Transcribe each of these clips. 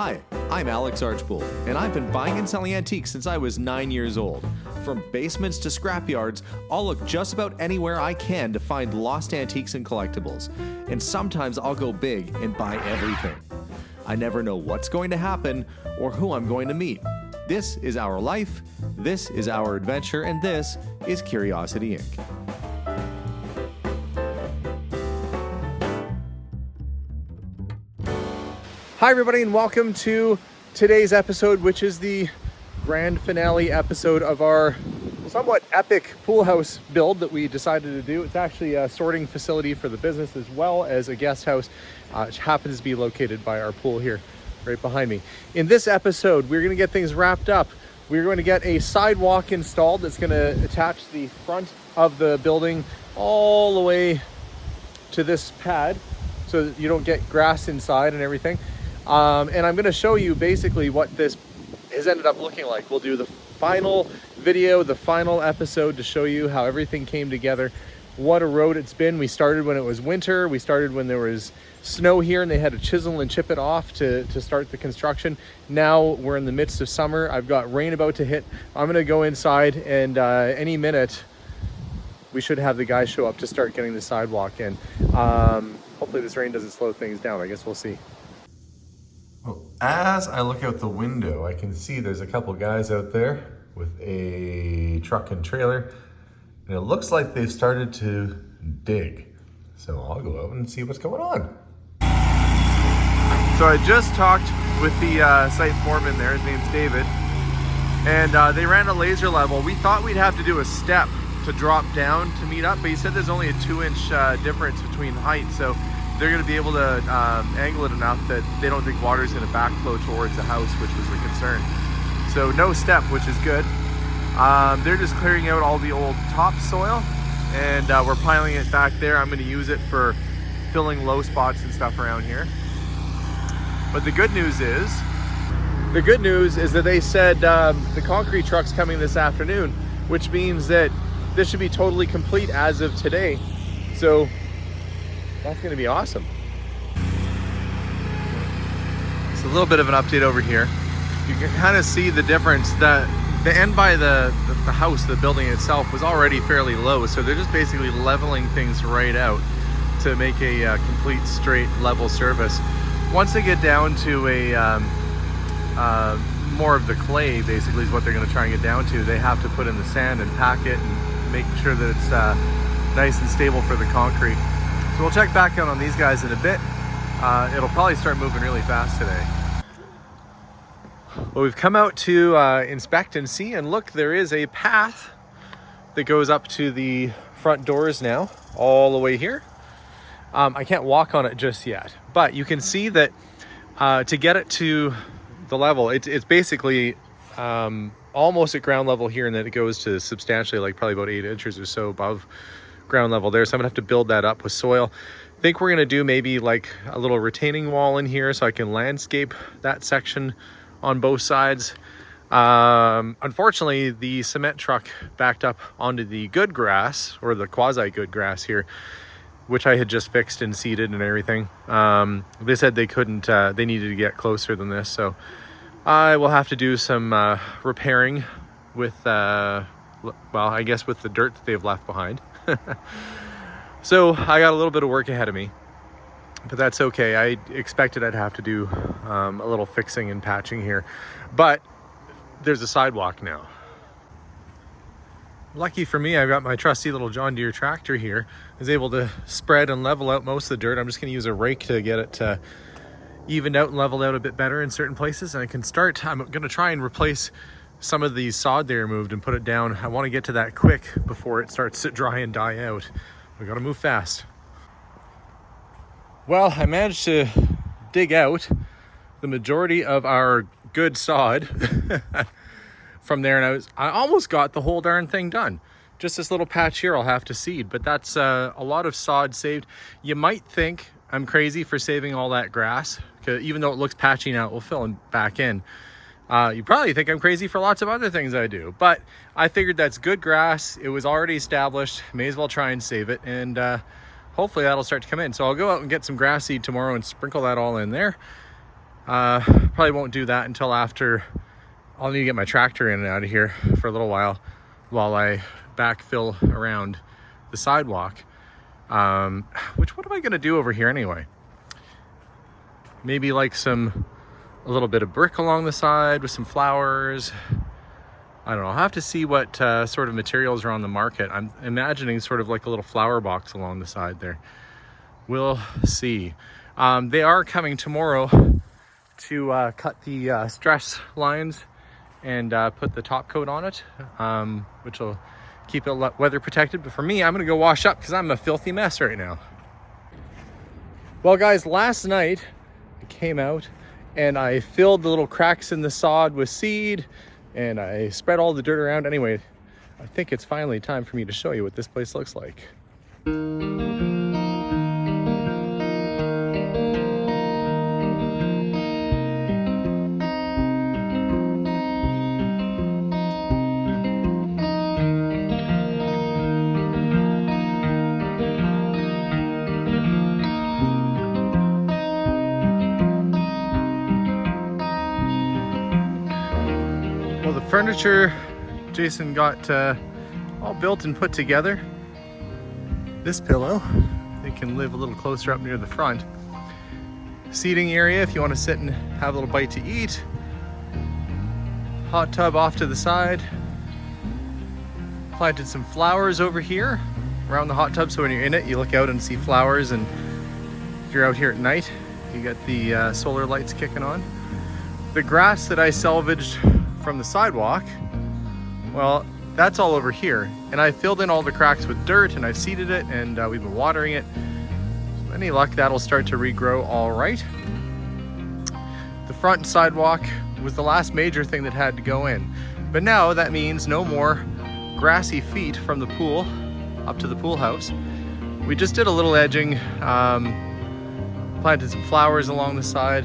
Hi, I'm Alex Archbold, and I've been buying and selling antiques since I was 9 years old. From basements to scrapyards, I'll look just about anywhere I can to find lost antiques and collectibles. And sometimes I'll go big and buy everything. I never know what's going to happen or who I'm going to meet. This is our life, this is our adventure, and this is Curiosity Inc. Hi everybody, and welcome to today's episode, which is the grand finale episode of our somewhat epic pool house build that we decided to do. It's actually a sorting facility for the business as well as a guest house, which happens to be located by our pool here right behind me. In this episode, we're going to get things wrapped up. We're going to get a sidewalk installed that's going to attach the front of the building all the way to this pad so that you don't get grass inside and everything. And I'm going to show you basically what this has ended up looking like. We'll do the final video, the final episode to show you how everything came together. What a road it's been. We started when it was winter. We started when there was snow here and they had to chisel and chip it off to start the construction. Now we're in the midst of summer. I've got rain about to hit. I'm going to go inside and any minute we should have the guys show up to start getting the sidewalk in. Hopefully this rain doesn't slow things down. I guess we'll see. Well, as I look out the window, I can see there's a couple guys out there with a truck and trailer, and it looks like they've started to dig. So I'll go out and see what's going on. So I just talked with the site foreman there, his name's David, and they ran a laser level. We thought we'd have to do a step to drop down to meet up, but he said there's only a 2-inch difference between height, so they're going to be able to angle it enough that they don't think water is going to backflow towards the house, which was the concern. So no step, which is good. They're just clearing out all the old topsoil, and we're piling it back there. I'm going to use it for filling low spots and stuff around here. But the good news is that they said the concrete truck's coming this afternoon, which means that this should be totally complete as of today. So that's going to be awesome. It's a little bit of an update over here. You can kind of see the difference. The end by the house, the building itself, was already fairly low, so they're just basically leveling things right out to make a complete straight level surface. Once they get down to a more of the clay, basically is what they're going to try and get down to, they have to put in the sand and pack it and make sure that it's nice and stable for the concrete. So we'll check back out on these guys in a bit. It'll probably start moving really fast today. Well, we've come out to inspect and see, and look, there is a path that goes up to the front doors now, all the way here. I can't walk on it just yet, but you can see that to get it to the level, it's basically almost at ground level here, and then it goes to substantially, like probably about 8 inches or so above ground level there. So I'm gonna have to build that up with soil. I think we're gonna do maybe like a little retaining wall in here so I can landscape that section on both sides. Unfortunately, the cement truck backed up onto the good grass, or the quasi good grass here, which I had just fixed and seeded and everything. They said they couldn't, they needed to get closer than this. So I will have to do some repairing with, well, I guess with the dirt that they've left behind. So I got a little bit of work ahead of me, but that's okay. I expected I'd have to do a little fixing and patching here, but there's a sidewalk now. Lucky for me, I've got my trusty little John Deere tractor here. I was able to spread and level out most of the dirt. I'm just going to use a rake to get it evened out and leveled out a bit better in certain places, and I can start. I'm going to try and replace some of the sod they removed and put it down. I want to get to that quick before it starts to dry and die out. We got to move fast. Well, I managed to dig out the majority of our good sod from there, and I almost got the whole darn thing done. Just this little patch here I'll have to seed, but that's a lot of sod saved. You might think I'm crazy for saving all that grass, because even though it looks patchy now, it will fill back in. You probably think I'm crazy for lots of other things I do, but I figured that's good grass. It was already established. May as well try and save it, and hopefully that'll start to come in. So I'll go out and get some grass seed tomorrow and sprinkle that all in there. Probably won't do that until after. I'll need to get my tractor in and out of here for a little while I backfill around the sidewalk. Which, what am I gonna do over here anyway? Maybe like a little bit of brick along the side with some flowers. I don't know, I'll have to see what sort of materials are on the market. I'm imagining sort of like a little flower box along the side there. We'll see. They are coming tomorrow to cut the stress lines and put the top coat on it, which will keep it weather protected. But for me, I'm gonna go wash up because I'm a filthy mess right now. Well guys, last night I came out and I filled the little cracks in the sod with seed and I spread all the dirt around. Anyway, I think it's finally time for me to show you what this place looks like. Well, the furniture Jason got all built and put together. This pillow, they can live a little closer up near the front. Seating area if you want to sit and have a little bite to eat. Hot tub off to the side. Planted some flowers over here around the hot tub, so when you're in it, you look out and see flowers, and if you're out here at night, you get the solar lights kicking on. The grass that I salvaged from the sidewalk, well, that's all over here, and I filled in all the cracks with dirt and I've seeded it, and we've been watering it. So any luck, that'll start to regrow all right. The front sidewalk was the last major thing that had to go in, but now that means no more grassy feet from the pool up to the pool house. We just did a little edging, planted some flowers along the side.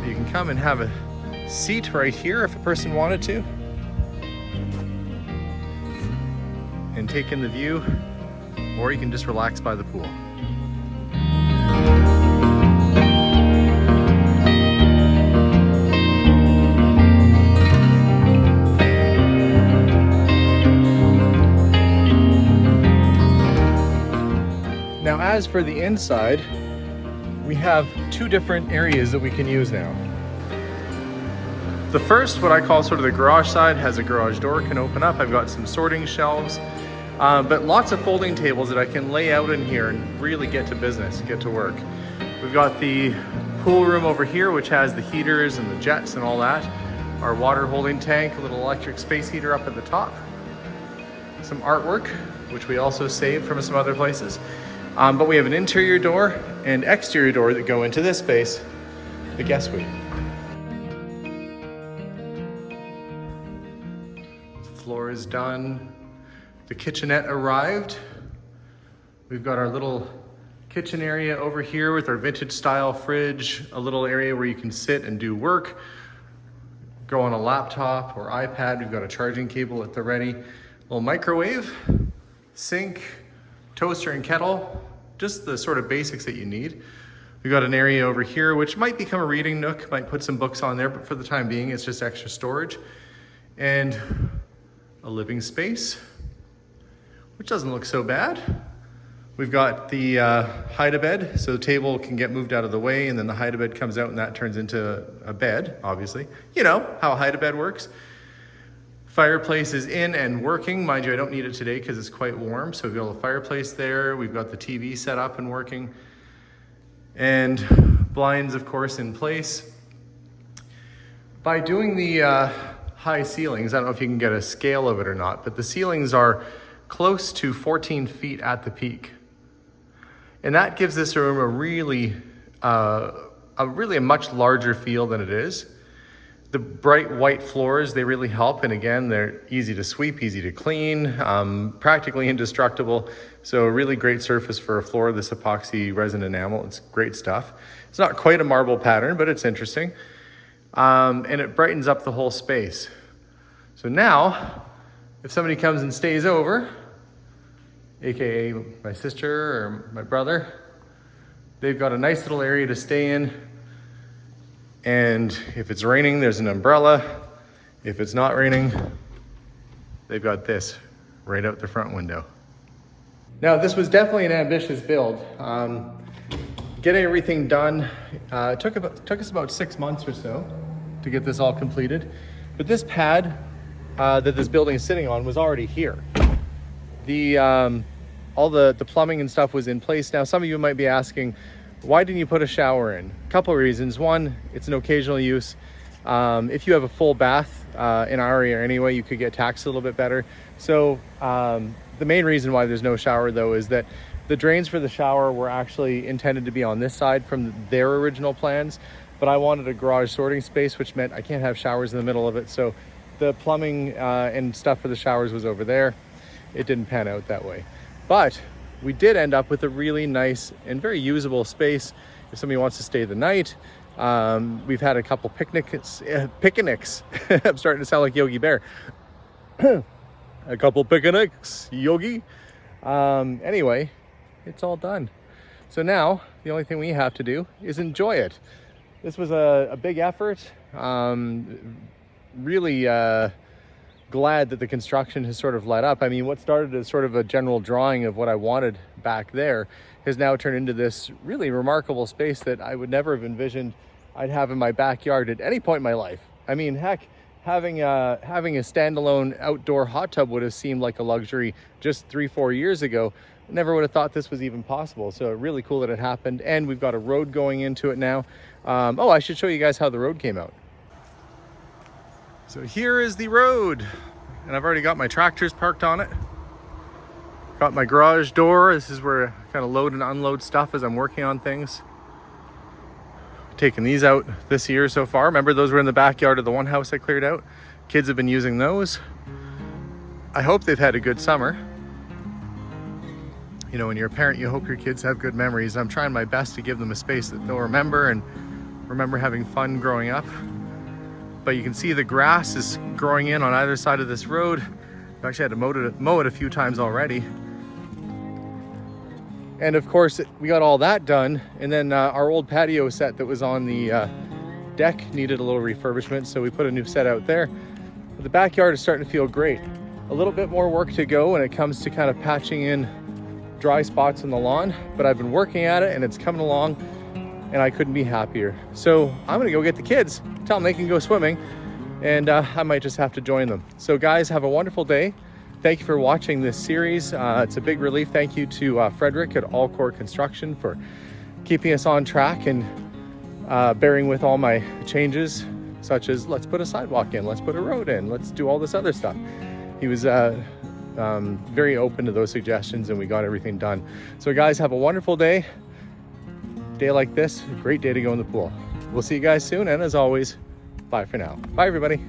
You can come and have a seat right here if a person wanted to and take in the view, or you can just relax by the pool. Now, as for the inside, we have two different areas that we can use now. The first, what I call sort of the garage side, has a garage door, can open up. I've got some sorting shelves, but lots of folding tables that I can lay out in here and really get to business, get to work. We've got the pool room over here, which has the heaters and the jets and all that. Our water holding tank, a little electric space heater up at the top. Some artwork, which we also saved from some other places. But we have an interior door and exterior door that go into this space, the guest suite. Floor is done. The kitchenette arrived. We've got our little kitchen area over here with our vintage style fridge, a little area where you can sit and do work, go on a laptop or iPad. We've got a charging cable at the ready. Little microwave, sink, toaster and kettle, just the sort of basics that you need. We've got an area over here which might become a reading nook, might put some books on there, but for the time being it's just extra storage. And a living space, which doesn't look so bad. We've got the hide-a-bed, so the table can get moved out of the way, and then the hide-a-bed comes out and that turns into a bed, obviously. You know how a hide-a-bed works. Fireplace is in and working. Mind you, I don't need it today because it's quite warm, so we've got a little fireplace there. We've got the TV set up and working. And blinds, of course, in place. By doing the high ceilings, I don't know if you can get a scale of it or not, but the ceilings are close to 14 feet at the peak. And that gives this room a really much larger feel than it is. The bright white floors, they really help. And again, they're easy to sweep, easy to clean, practically indestructible. So a really great surface for a floor, this epoxy resin enamel. It's great stuff. It's not quite a marble pattern, but it's interesting. And it brightens up the whole space. So now, if somebody comes and stays over, AKA my sister or my brother, they've got a nice little area to stay in And if it's raining, there's an umbrella. If it's not raining, they've got this right out the front window. Now, this was definitely an ambitious build. Getting everything done took us about 6 months or so to get this all completed. But this pad that this building is sitting on was already here. All the plumbing and stuff was in place. Now, some of you might be asking, why didn't you put a shower in? A couple of reasons. One, it's an occasional use. If you have a full bath in our area anyway, you could get taxed a little bit better. So the main reason why there's no shower though is that the drains for the shower were actually intended to be on this side from their original plans, but I wanted a garage sorting space, which meant I can't have showers in the middle of it. So the plumbing and stuff for the showers was over there. It didn't pan out that way. But we did end up with a really nice and very usable space if somebody wants to stay the night. We've had a couple picnics. I'm starting to sound like Yogi Bear. A couple picnics, Yogi. Anyway, it's all done. So now the only thing we have to do is enjoy it. This was a big effort. Really glad that the construction has sort of let up. I mean, what started as sort of a general drawing of what I wanted back there has now turned into this really remarkable space that I would never have envisioned I'd have in my backyard at any point in my life. I mean, heck, having a standalone outdoor hot tub would have seemed like a luxury just 3-4 years ago. Never would have thought this was even possible. So really cool that it happened. And we've got a road going into it now. Oh, I should show you guys how the road came out. So here is the road, and I've already got my tractors parked on it. Got my garage door. This is where I kind of load and unload stuff as I'm working on things. Taking these out this year so far. Remember, those were in the backyard of the one house I cleared out. Kids have been using those. I hope they've had a good summer. You know, when you're a parent, you hope your kids have good memories. I'm trying my best to give them a space that they'll remember and remember having fun growing up. But you can see the grass is growing in on either side of this road. I've actually had to mow it a few times already. And of course, we got all that done. And then our old patio set that was on the deck needed a little refurbishment. So we put a new set out there. But the backyard is starting to feel great. A little bit more work to go when it comes to kind of patching in dry spots in the lawn. But I've been working at it and it's coming along and I couldn't be happier. So I'm gonna go get the kids, tell them they can go swimming, and I might just have to join them. So guys, have a wonderful day. Thank you for watching this series. It's a big relief. Thank you to Frederick at Allcore Construction for keeping us on track and bearing with all my changes, such as let's put a sidewalk in, let's put a road in, let's do all this other stuff. He was very open to those suggestions and we got everything done. So guys, have a wonderful day. Day like this, a great day to go in the pool. We'll see you guys soon, and as always, bye for now. Bye everybody.